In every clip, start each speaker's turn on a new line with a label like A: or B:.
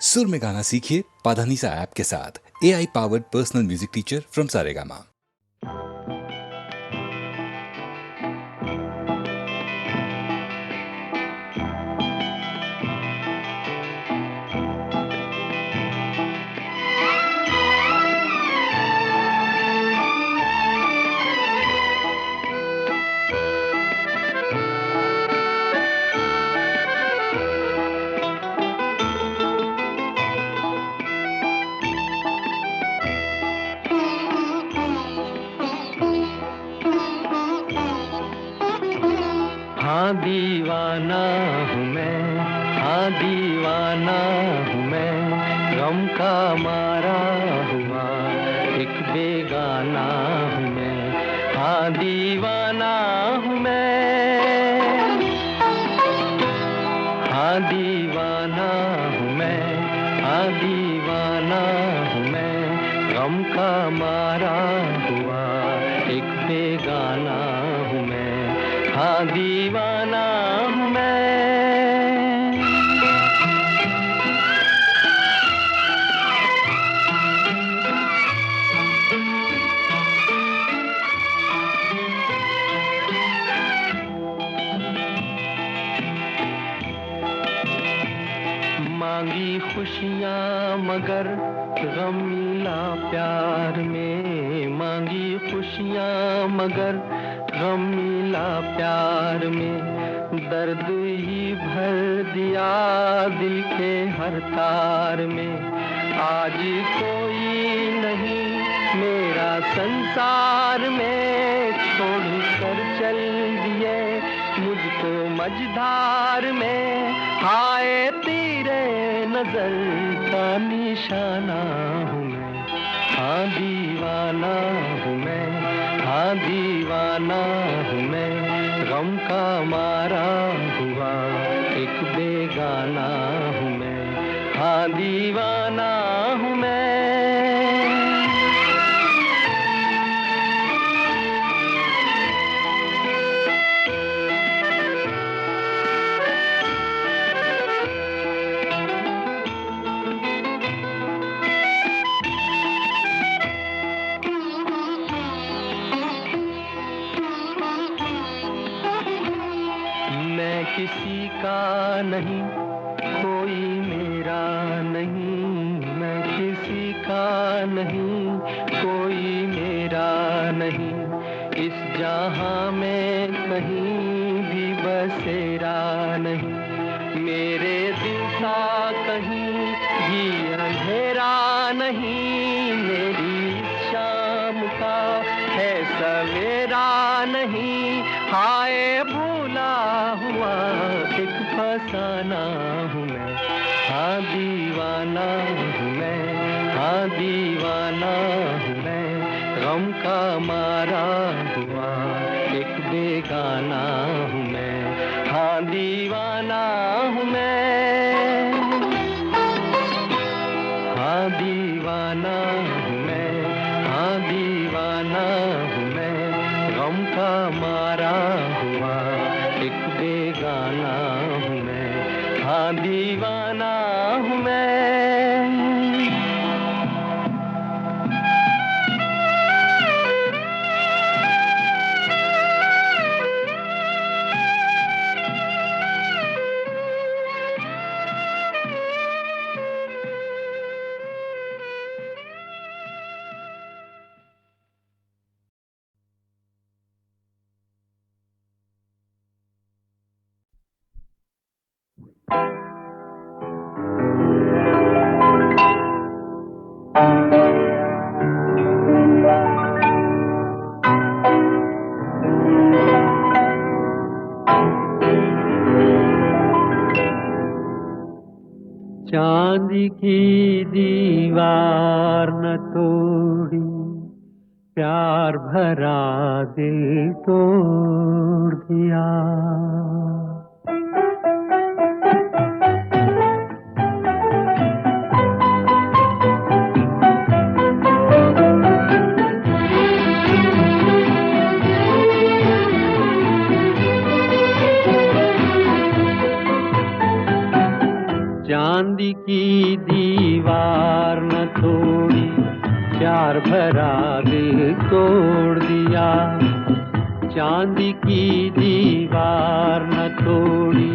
A: सुर में गाना सीखिए पाधानीसा ऐप के साथ। AI powered personal music teacher from Saregama.
B: हाँ दीवाना हूँ मैं, हाँ दीवाना हूँ मैं, गम का मारा हुआ एक बेगाना हूँ मैं। हाँ दीवाना हूँ मैं, हाँ दीवाना हूँ मैं, हाँ दीवाना हूँ मैं, गम का मारा हुआ एक बेगाना हूँ मैं। हाँ दीवाना हूँ मैं। मांगी खुशियाँ मगर गम मिला प्यार में, मांगी खुशियाँ मगर गम मिला प्यार में। दर्द ही भर दिया दिल के हर तार में। आज कोई नहीं मेरा संसार में, छोड़ कर चल दिए मुझको मझधार में। हाय तेरे नजर का निशाना हूँ मैं, हाँ दीवाना हूँ मैं, हाँ दीवाना हूँ मैं, गम का मारा हुआ एक बेगाना हूँ मैं। हाँ दीवाना हूँ मैं। मैं किसी का नहीं, कोई मेरा नहीं, मैं किसी का नहीं, कोई मेरा नहीं। इस जहां में कहीं भी बसेरा नहीं, मेरे दिल सा कहीं भी अंधेरा नहीं। मेरी शाम का है सवेरा नहीं, हाय भूला हुआ एक फसाना हूँ मैं। हाँ दीवाना हूँ मैं, हाँ दीवाना हूँ मैं, गम का मारा हुआ एक बेगाना हूँ मैं। हाँ दीवाना हूँ मैं, हाँ दीवाना हूँ मैं, हाँ दीवाना हूँ मैं, गम का मारा हुआ एक बेगाना हूँ मैं। हाँ दीवाना हूँ मैं। चांद की दीवार न तोड़ी, प्यार भरा दिल तोड़ दिया। चांद की दीवार न तोड़ी, प्यार भरा दिल तोड़ दिया। चांदी की दीवार न तोड़ी,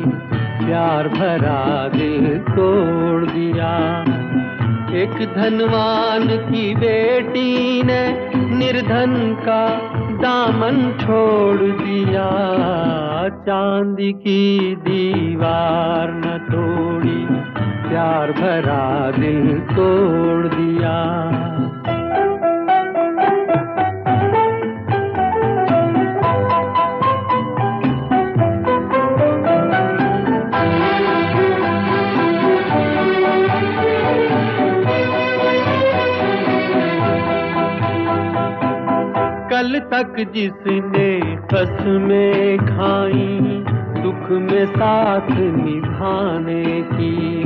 B: प्यार भरा दिल तोड़ दिया। एक धनवान की बेटी ने निर्धन का दामन छोड़ दिया। चांदी की दीवार न तोड़ी, प्यार भरा दिल तोड़ दिया। कल तक जिसने कसमें खाई, दुख में साथ निभाने की,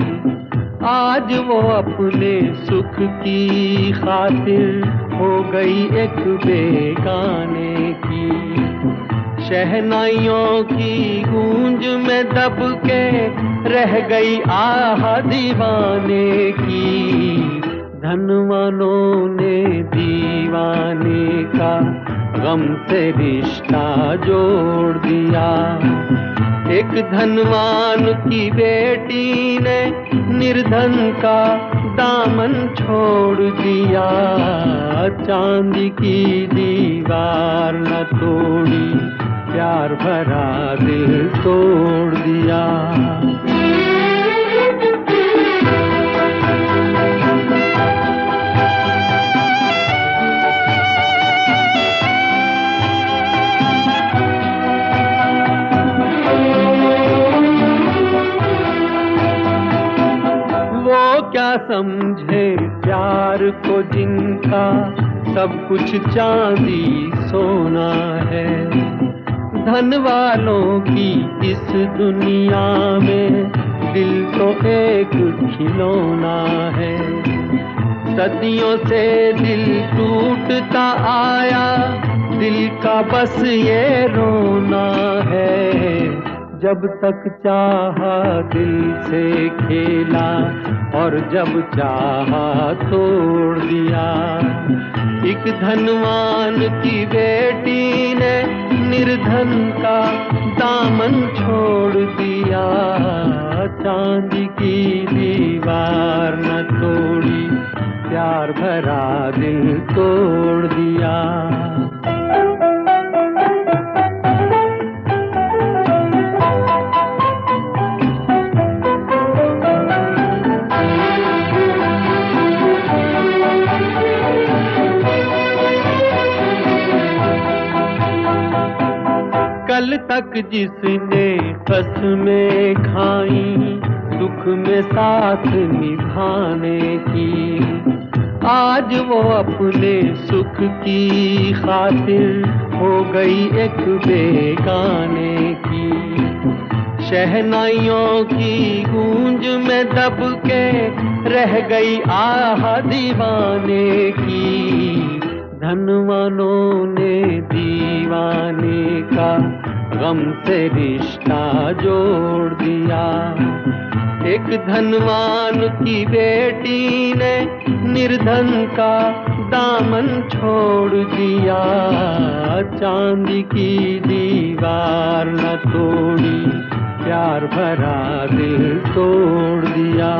B: आज वो अपने सुख की खातिर हो गई एक बेगाने की। शहनाइयों की गूंज में दब के रह गई आह दीवाने की। धनवानों ने दीवाने का गम से रिश्ता जोड़ दिया। एक धनवान की बेटी ने निर्धन का दामन छोड़ दिया। चांदी की दीवार न तोड़ी, प्यार भरा दिल तोड़ दिया। क्या समझे प्यार को जिनका सब कुछ चांदी सोना है। धन वालों की इस दुनिया में दिल तो एक खिलौना है। सदियों से दिल टूटता आया, दिल का बस ये रोना है। जब तक चाहा दिल से खेला और जब चाहा तोड़ दिया। एक धनवान की बेटी ने निर्धन का दामन छोड़ दिया। चांदी की दीवार न तोड़ी, प्यार भरा दिल तोड़ दिया। कल तक जिसने कसमें खाई, दुख में साथ निभाने की, आज वो अपने सुख की खातिर हो गई एक बेगाने की। शहनाइयों की गूंज में दब के रह गई आह दीवाने की। धनवानों ने दीवाने का गम से रिश्ता जोड़ दिया। एक धनवान की बेटी ने निर्धन का दामन छोड़ दिया। चांदी की दीवार न तोड़ी, प्यार भरा दिल तोड़ दिया।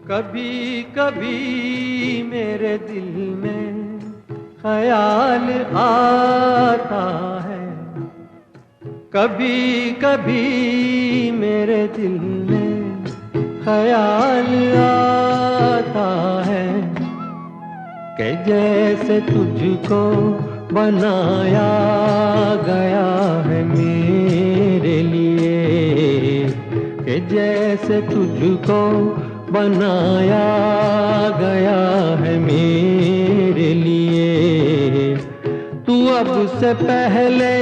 B: कभी कभी मेरे दिल में ख्याल आता है, कभी कभी मेरे दिल में ख्याल आता है। कि जैसे तुझको बनाया गया है मेरे लिए, कि जैसे तुझको बनाया गया है मेरे लिए। तू अब से पहले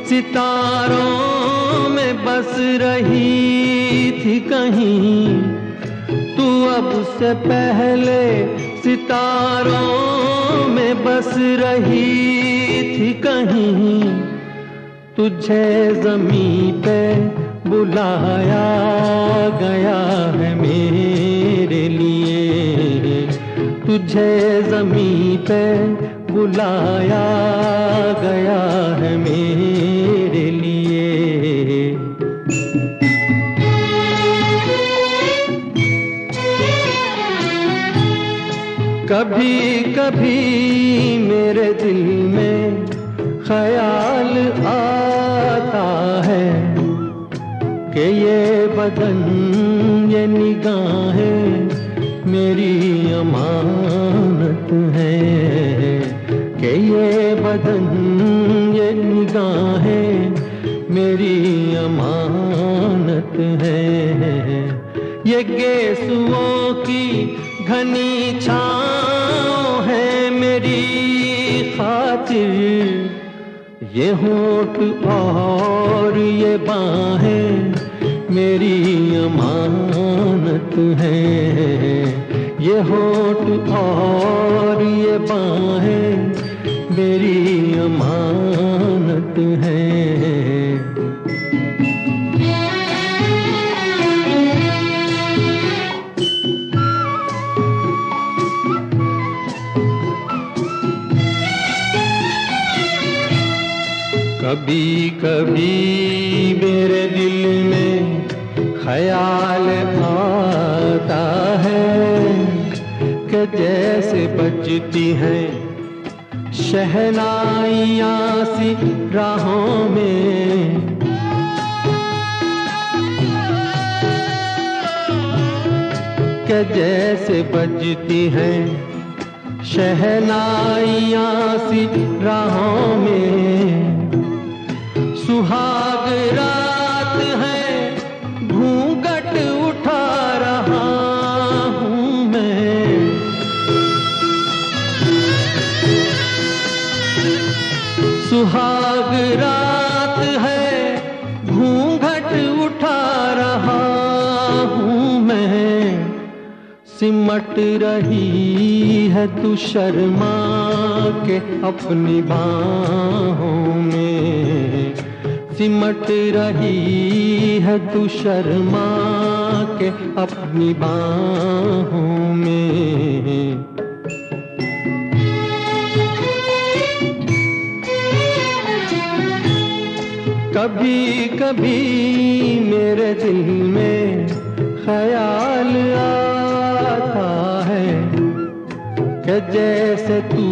B: सितारों में बस रही थी कहीं, तू अब से पहले सितारों में बस रही थी कहीं। तुझे ज़मीं पे बुलाया गया है मेरे लिए, तुझे ज़मीं पे बुलाया गया है मेरे लिए। कभी कभी मेरे दिल में ख्याल आता है कि ये बदन ये निगाहें मेरी अमानत है, कि ये बदन ये निगाहें मेरी अमानत है। ये गेसुओं की घनी छाँव है मेरी खातिर, ये होठ और ये बाहें मेरी अमानत है, ये होठ और ये बाहें मेरी अमानत है। कभी कभी मेरे दिल में ख्याल आता है कि जैसे बजती हैं शहनाइयाँ सी राहों में, कि जैसे बजती हैं शहनाइयाँ सी राहों में। सुहाग रात है घूंघट उठा रहा हूँ मैं, सुहाग रात है घूंघट उठा रहा हूँ मैं। सिमट रही है तू शर्मा के अपनी बाहों में, सिमट रही है तू शर्मा के अपनी बाहों में। कभी कभी मेरे दिल में ख्याल आता है कि जैसे तू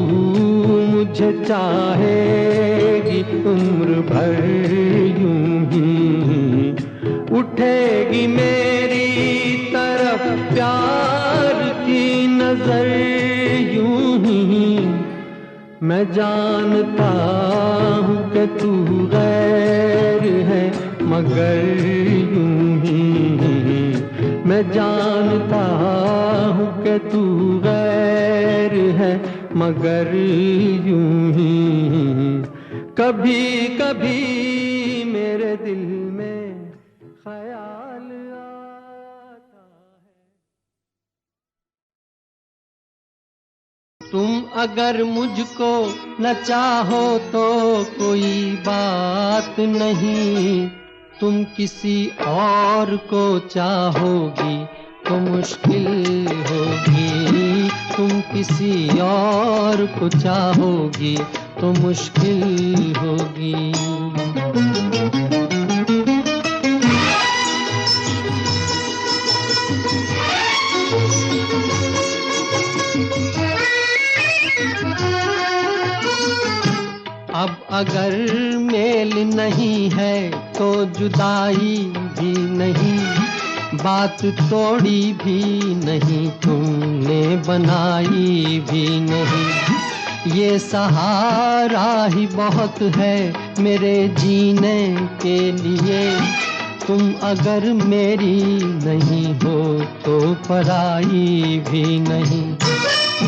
B: मुझे चाहेगी उम्र भर यूं ही, उठेगी मेरी तरफ प्यार की नजर यूं ही। मैं जानता हूँ कि तू गैर है मगर यूं ही, मैं जानता हूँ कि तू गैर है मगर यूं ही। कभी कभी मेरे दिल में ख्याल आता है। तुम अगर मुझको न चाहो तो कोई बात नहीं, तुम किसी और को चाहोगी तो मुश्किल होगी, तुम किसी और को चाहोगी तो मुश्किल होगी। अब अगर मेल नहीं है तो जुदाई भी नहीं, बात तोड़ी भी नहीं तुमने, बनाई भी नहीं। ये सहारा ही बहुत है मेरे जीने के लिए। तुम अगर मेरी नहीं हो तो पराई भी नहीं।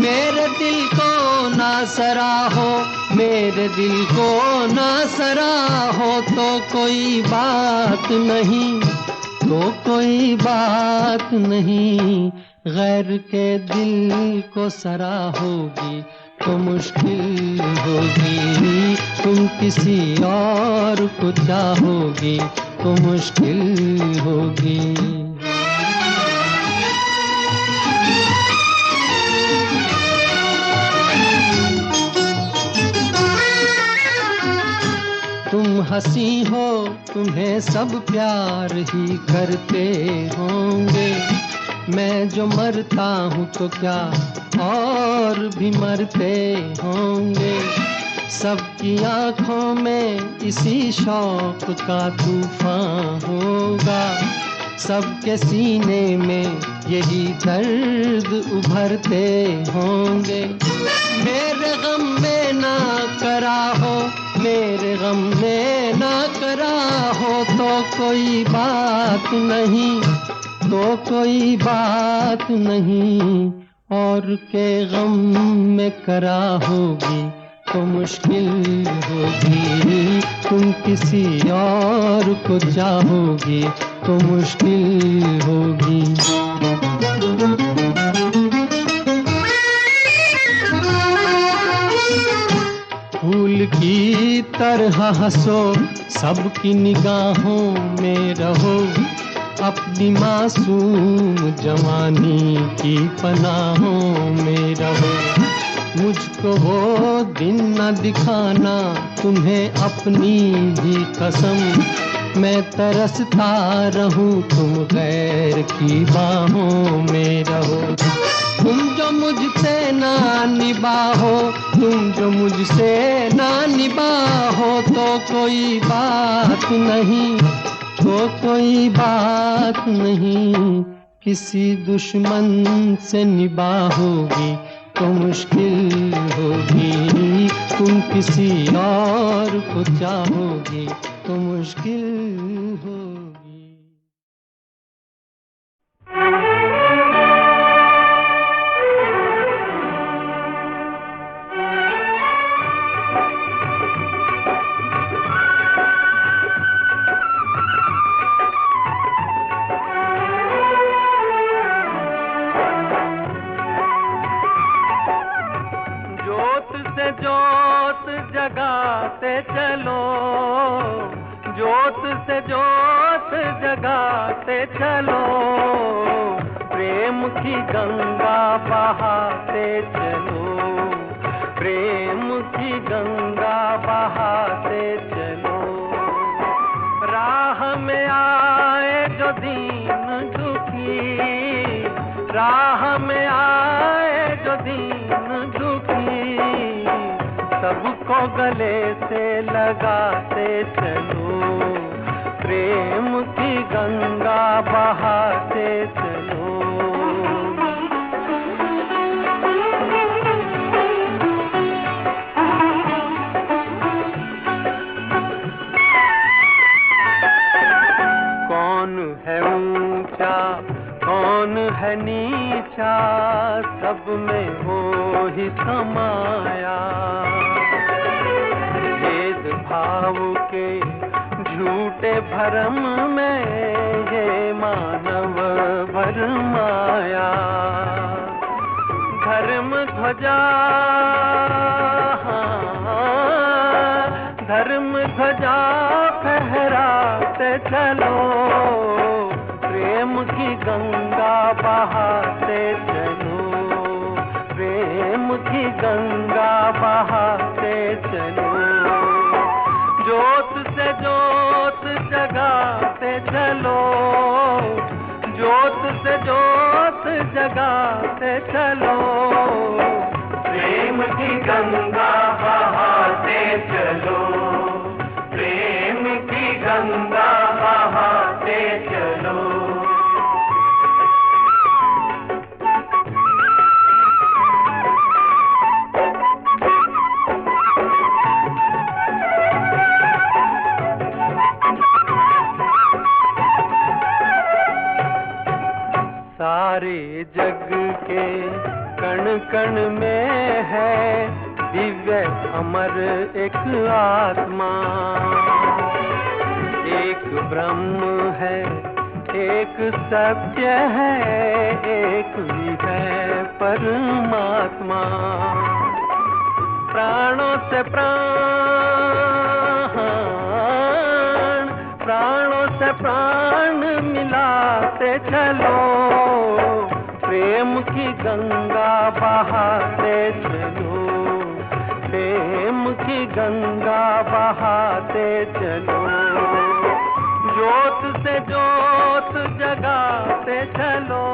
B: मेरे दिल को ना सराहो, मेरे दिल को ना सराहो तो कोई बात नहीं, तो कोई बात नहीं। गैर के दिल को सराहोगी तो मुश्किल होगी। तुम किसी और को चाहोगी तो मुश्किल होगी। तुम हंसी हो, तुम्हें सब प्यार ही करते होंगे। मैं जो मरता हूँ तो क्या और भी मरते होंगे। सबकी आंखों में इसी शौक का तूफान होगा। सबके सीने में यही दर्द उभरते होंगे। मेरे गम में ना करा हो, मेरे गम में ना करा हो तो कोई बात नहीं, तो कोई बात नहीं। और के गम में करा होगी तो मुश्किल होगी। तुम किसी और को चाहोगी तो मुश्किल होगी। फूल की तरह हंसो, सबकी निगाहों में रहो। अपनी मासूम जवानी की पनाहों में रहो। मुझको वो दिन न दिखाना तुम्हें अपनी ही कसम। मैं तरसता रहूं तुम गैर की बाहों में रहो। तुम जो मुझसे ना निभाओ, तुम जो मुझसे ना निभाओ तो कोई बात नहीं, तो कोई बात नहीं। किसी दुश्मन से निभाओगी तो मुश्किल होगी। तुम किसी और को चाहोगी तो मुश्किल होगी।
C: जोत जगाते चलो, जोत से जोत जगाते चलो। प्रेम की गंगा बहाते चलो, प्रेम की गंगा बहाते चलो। राह में आए जो दीन दुखी, राह में आए जो दीन दुखी, सबको गले से लगाते चलो। प्रेम की गंगा बहाते चलो। कौन है ऊंचा, कौन है नीचा, सब में वो ही समाया। भाव के झूठे भरम में ये मानव भरमाया। धर्म ध्वजा, धर्म ध्वजा फहराते चलो। प्रेम की गंगा बहाते चलो, प्रेम की गंगा बहाते चलो। जोत से जोत जगाते चलो, जोत से जोत जगाते चलो। प्रेम की गंगा बहाते चलो, प्रेम की गंगा बहाते चलो। में है दिव्य अमर एक आत्मा, एक ब्रह्म है, एक सत्य है, एक ही है परमात्मा। प्राणों से प्राण मिलाते चलो, प्रेम की गंगा बहाते चलो, प्रेम की गंगा बहाते चलो। ज्योत से ज्योत जगाते चलो,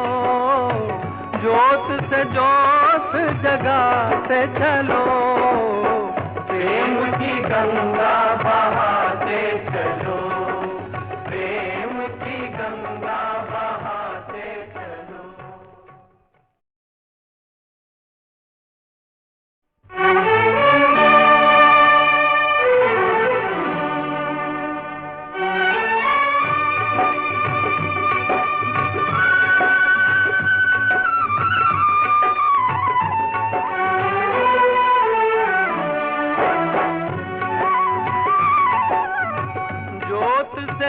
C: ज्योत से ज्योत जगाते चलो, प्रेम की गंगा बहाते चलो, प्रेम की गंगा बहाते चलो।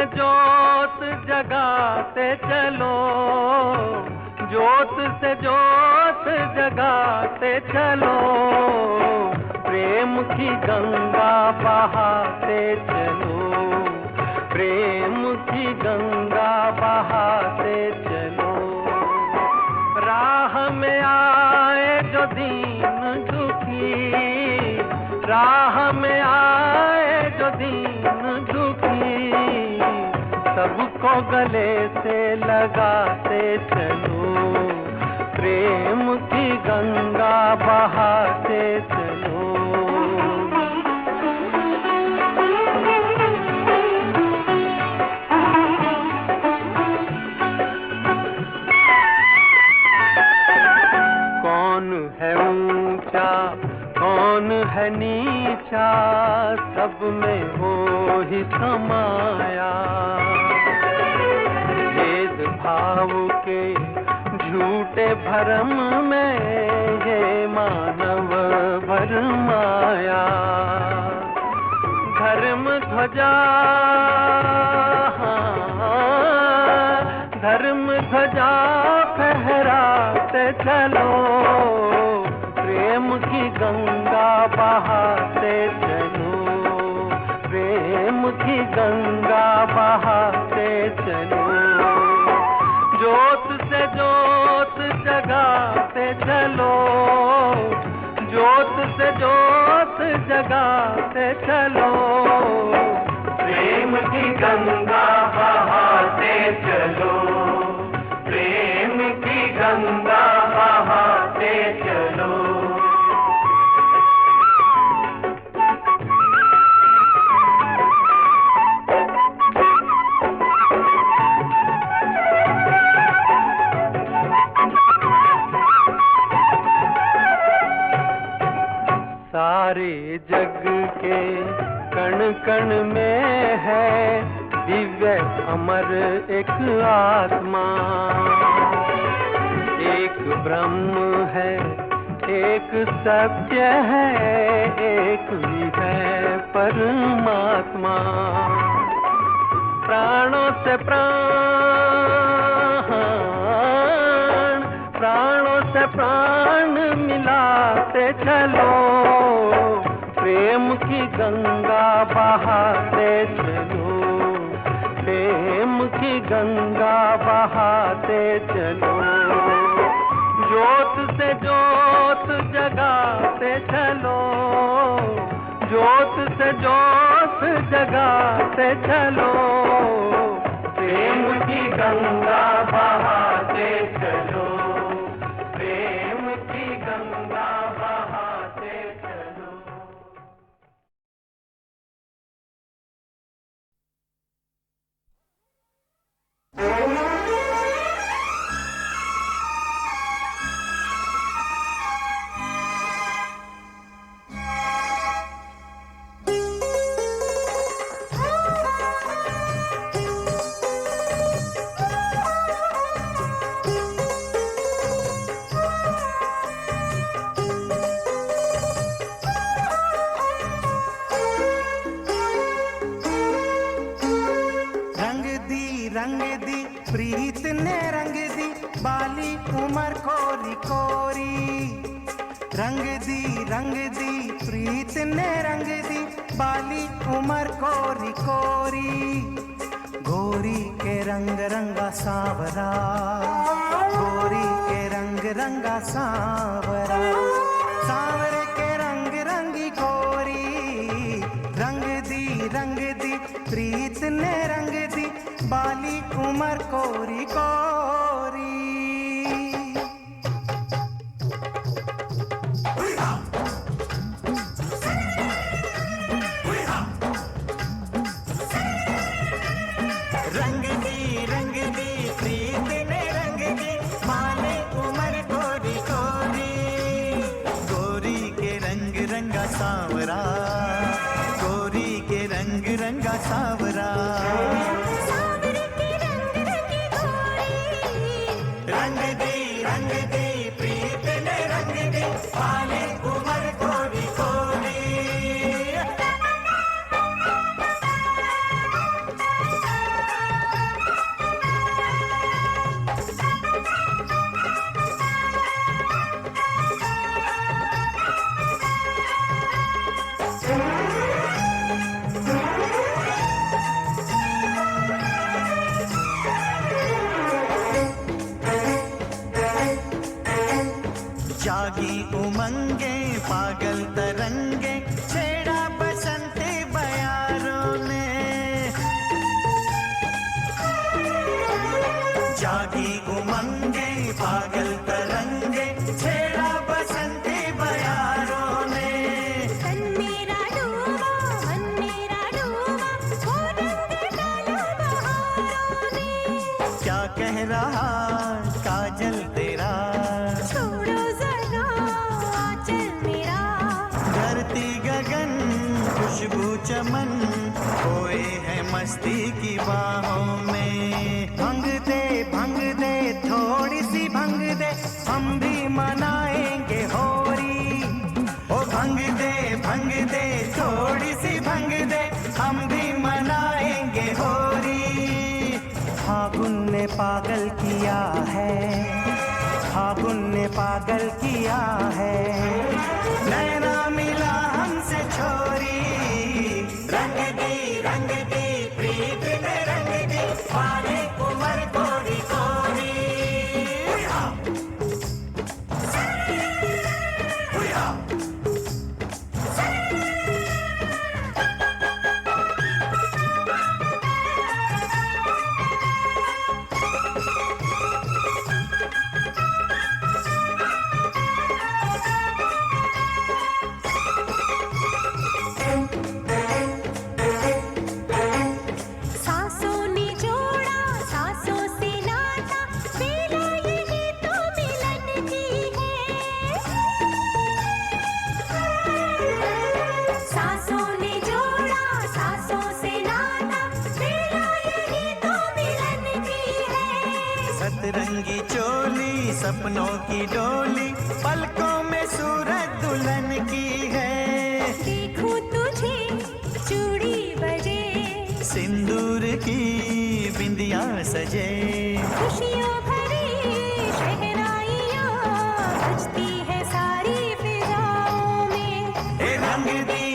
C: ज्योत जगाते चलो, ज्योत से ज्योत जगाते चलो, प्रेम की गंगा बहाते चलो, प्रेम की गंगा बहाते चलो। राह में आए जो दीन दुखी, राह में आए जो दीन दुखी, सबको गले से लगाते चलो, प्रेम की गंगा बहाते चलो। कौन है ऊंचा, कौन है नीचा, सब में वो ही समाया। भेद भाव के झूठे भरम में ये मानव भरमाया। धर्म ध्वजा, धर्म ध्वजा फहराते चलो, प्रेम की गंगा बहाते चलो, प्रेम की गंगा बहाते चलो। ज्योत से ज्योत जगाते चलो, ज्योत से ज्योत जगाते चलो, प्रेम की गंगा बहाते चलो, प्रेम की गंगा बहाते चलो। सारे जग के कण कण में है दिव्य अमर एक आत्मा, एक ब्रह्म है, एक सत्य है, एक ही है परमात्मा। प्राणों से प्राण मिलाते चलो, प्रेम की गंगा बहाते चलो, प्रेम की गंगा बहाते चलो। ज्योत से ज्योत जगाते चलो, ज्योत से ज्योत जगाते चलो, प्रेम की गंगा बहाते चलो, प्रेम की गंगा बहाते चलो।
D: रंग दी प्रीत ने रंग दी बाली उमर कोरी कोरी गोरी के रंग रंगा सांवरा गोरी के रंग रंगा सांवरा सांवरे के रंग रंगी गोरी रंग दी प्रीत ने रंग दी बाली उमर कोरी कोरी रंग दी प्रीत ने रंग दी बाली उमर कोरी कोरी गोरी के रंग रंगा सांवरा गोरी के रंग रंगा सांवरा सांवरे के रंग रंगी गोरी रंग दी प्रीत ने रंग दी बाली उमर कोरी कोरी जागी उमंगे पागल तरंगे छेड़ा बसंती बयारों ने जागी उमंगे पागल तरंगे छेड़ा बसंती बयारों ने तन मेरा डूबा मन मेरा डूबा वो रंग डालो बहारों ने क्या कह रहा काजल तेरा खुशबू चमन खोए है मस्ती की बाहों में भंग दे थोड़ी सी भंग दे हम भी मनाएंगे होरी ओ भंग दे थोड़ी सी भंग दे हम भी मनाएंगे होरी फागुन ने पागल किया है फागुन ने पागल किया है नैना मिला हमसे छोरी रंग दी प्रीत ने रंग दी बाली उमर कोरी कोरी रंगी चोली सपनों की डोली पलकों में सूरज दुल्हन की है देखूं तुझे चूड़ी बजे सिंदूर की बिंदिया सजे खुशियों भरी शहनाइयाँ बजती है सारी फिजाओं में रंग दी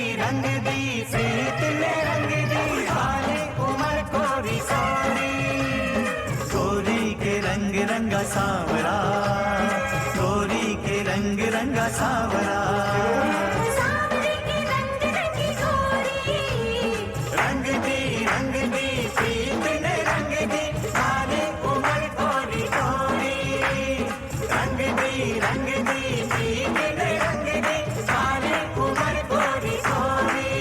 D: प्रीत ने रंग दी बाली उमर कोरी कोरी रंग रंगा सांवरा गोरी के रंग रंगा सांवरा सांवरे के रंग रंगी गोरी रंग दी प्रीत ने रंग दी बाली उमर कोरी कोरी रंग दी प्रीत ने रंग दी बाली उमर कोरी कोरी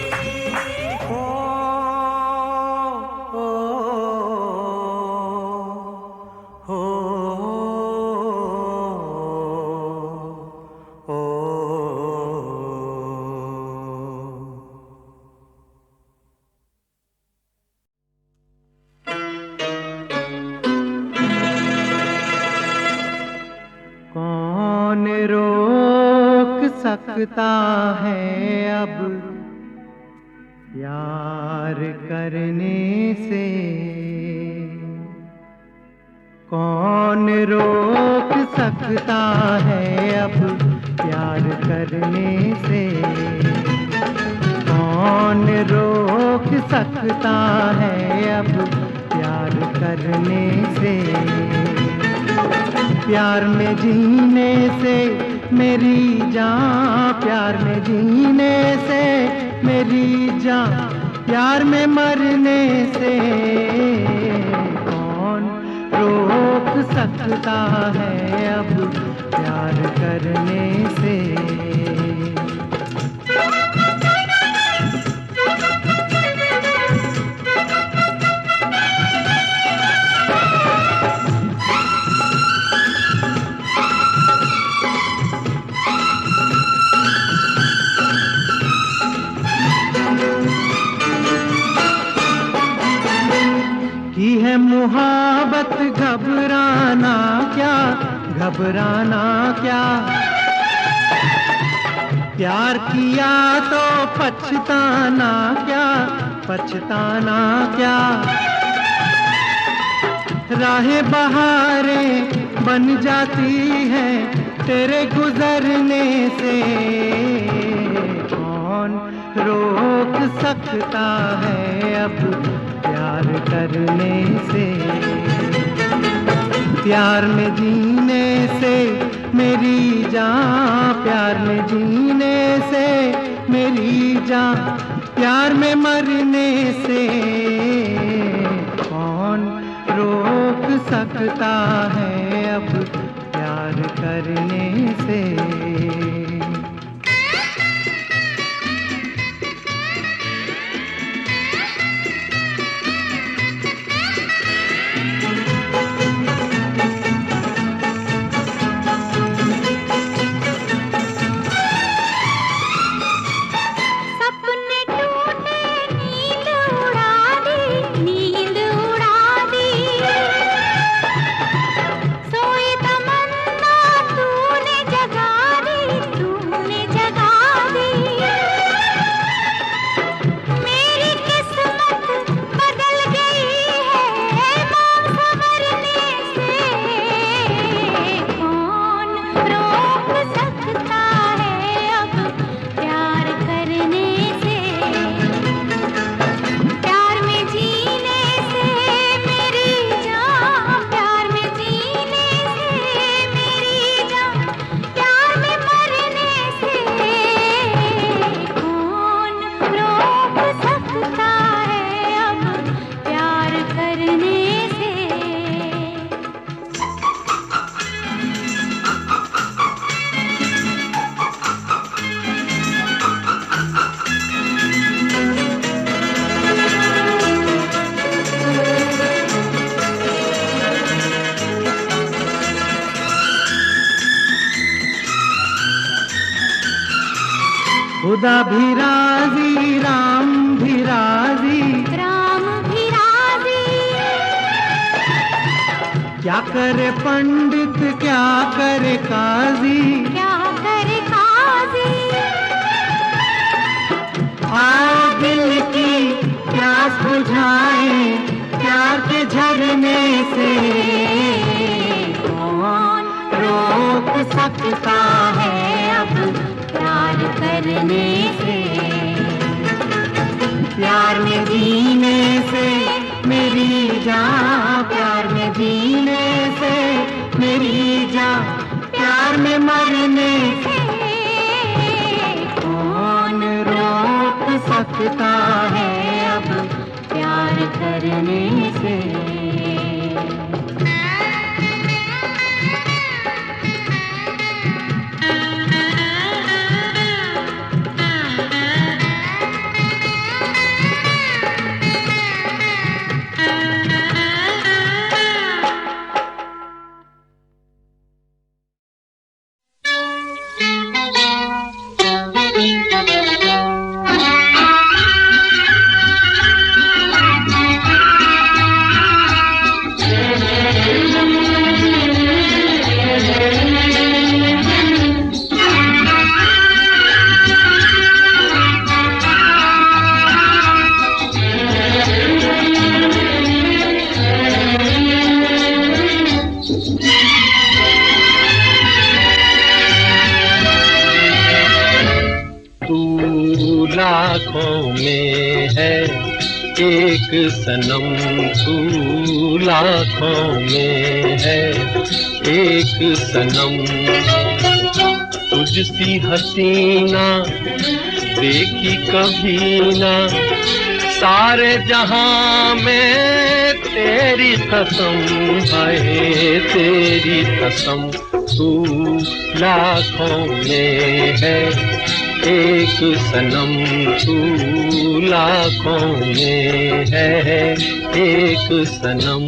D: कौन रोक सकता है अब प्यार करने से कौन रोक सकता है अब
B: प्यार करने से। कौन रोक सकता है अब प्यार करने से। प्यार में जीने से मेरी जान, प्यार में जीने से मेरी जान, प्यार में मरने से कौन रोक सकता है अब प्यार करने से। की है मुहाबत घबराना क्या, घबराना क्या। प्यार किया तो पछताना क्या, पछताना क्या। राहें बहारें बन जाती है तेरे गुजरने से। कौन रोक सकता है अब प्यार करने से। प्यार में जीने से मेरी जान, प्यार में जीने से मेरी जान, प्यार में मरने से कौन रोक सकता है अब प्यार करने से। खुदा भी राजी, राम भी राजी,
E: राम भी राजी।
B: क्या करे पंडित क्या करे काजी,
E: क्या करे काजी।
B: आओ दिल की प्यास बुझाएं प्यार के झरने से। कौन रोक सकता है अब प्यार करने से। प्यार में जीने से मेरी जान, प्यार में जीने से मेरी जान, प्यार में मरने से कौन रोक सकता है अब प्यार करने से। तू लाखों में है एक सनम, तू लाखों में है एक सनम। तुझसी हसीना देखी कभी ना, सारे जहां में तेरी कसम है, तेरी कसम। तू लाखों में है एक सनम, तू लाखों में है एक सनम।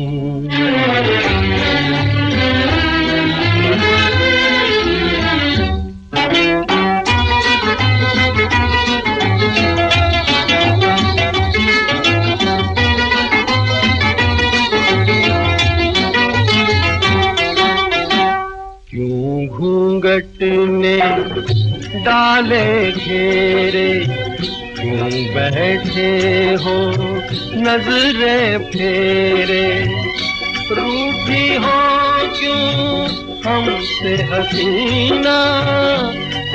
B: क्यों घूंघट ने डाले घेरे, क्यों बैठे हो नजरें फेरे, रूठी हो क्यों हमसे हसीना,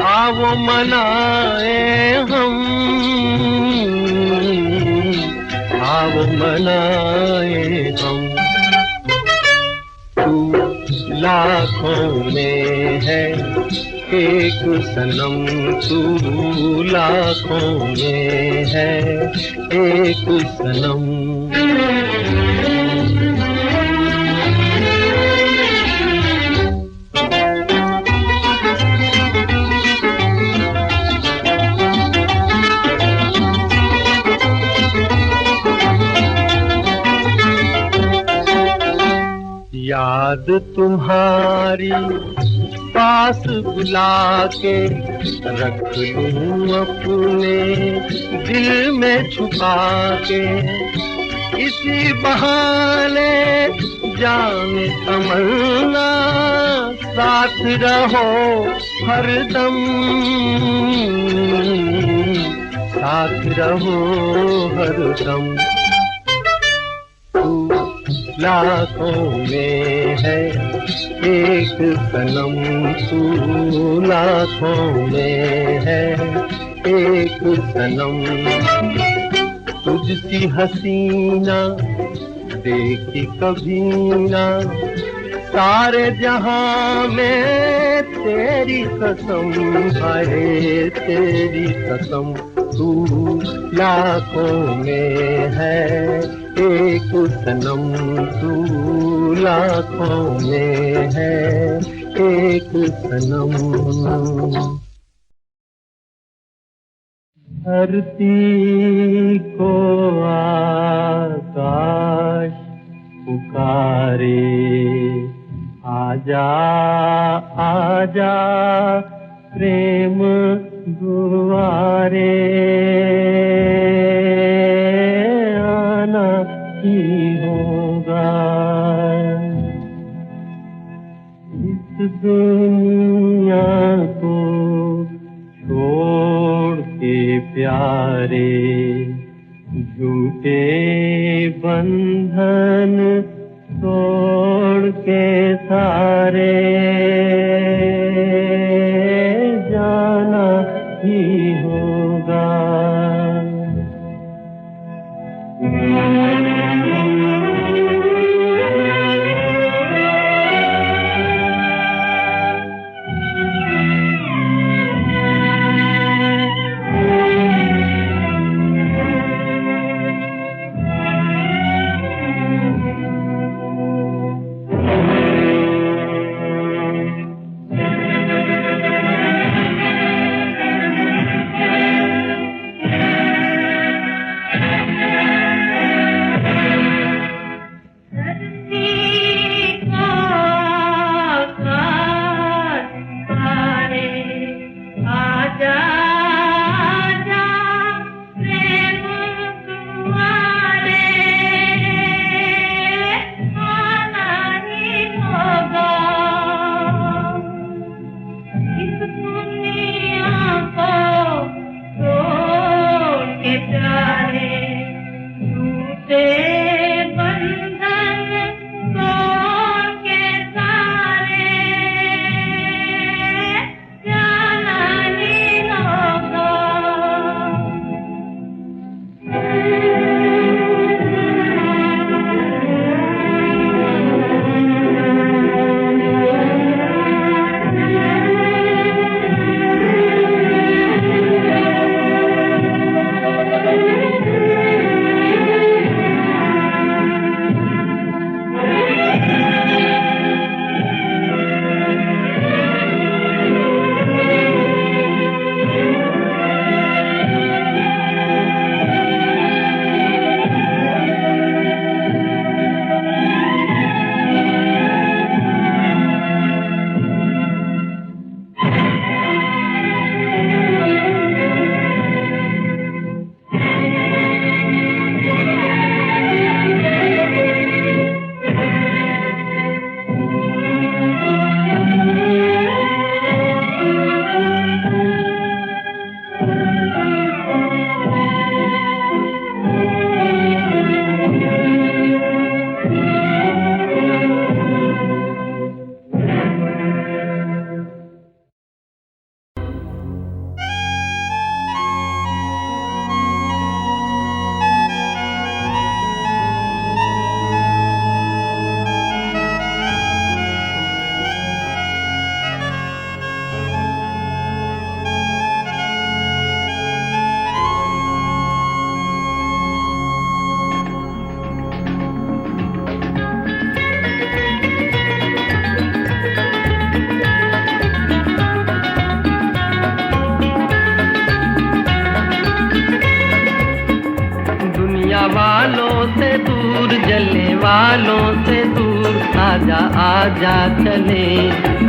B: आओ मनाए हम, आओ मनाए हम। तू लाखों में है एक सनम, तू लाखों में है एक सनम। याद तुम्हारी पास बुला के रख लूं अपने दिल में छुपा के, इसी बहाने जाने तमन्ना साथ रहो हरदम, साथ रहो हरदम। लाखों में है एक सनम, तू लाखों में है एक सनम। तुझसी हसीना देखी कभी ना, सारे जहां में तेरी कसम है, तेरी कसम। तू लाखों में है एक सनम, तू लाखों में है एक सनम। धरती को आकाश पुकारे, आजा आजा प्रेम दुआरे, आना ही होगा इस दुनिया को छोड़ के प्यारे, झूठे बंधन तोड़ के सारे, जाना ही होगा। वालों से दूर, आजा आजा चले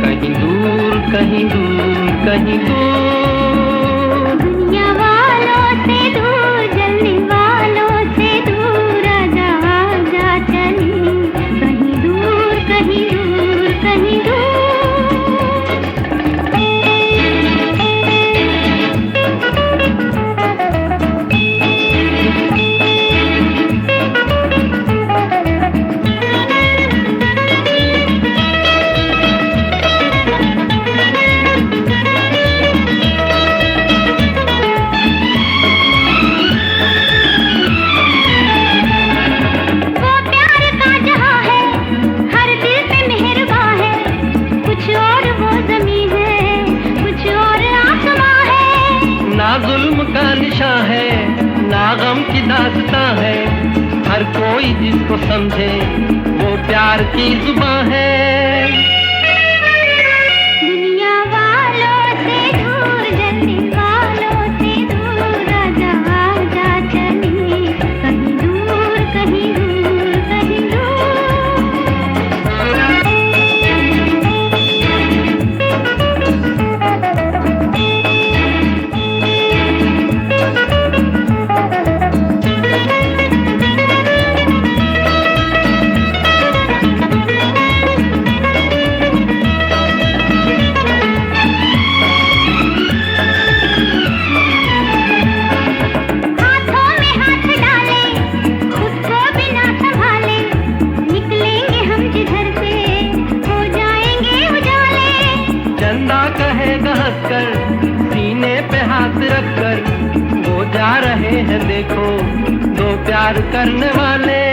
B: कहीं दूर कहीं दूर कहीं दूर।
E: दुनिया वालों से दूर, जलने वालों से दूर, आजा आजा चले कहीं दूर कहीं दूर कहीं दूर।
B: की दास्तां है, हर कोई जिसको समझे वो प्यार की जुबां है।
E: दुनिया वालों से दूर, जलने वालों से दूर, आजा आजा चले कहीं दूर कहीं दूर कहीं
B: सीने पे हाथ रखकर वो जा रहे हैं देखो दो प्यार करने वाले।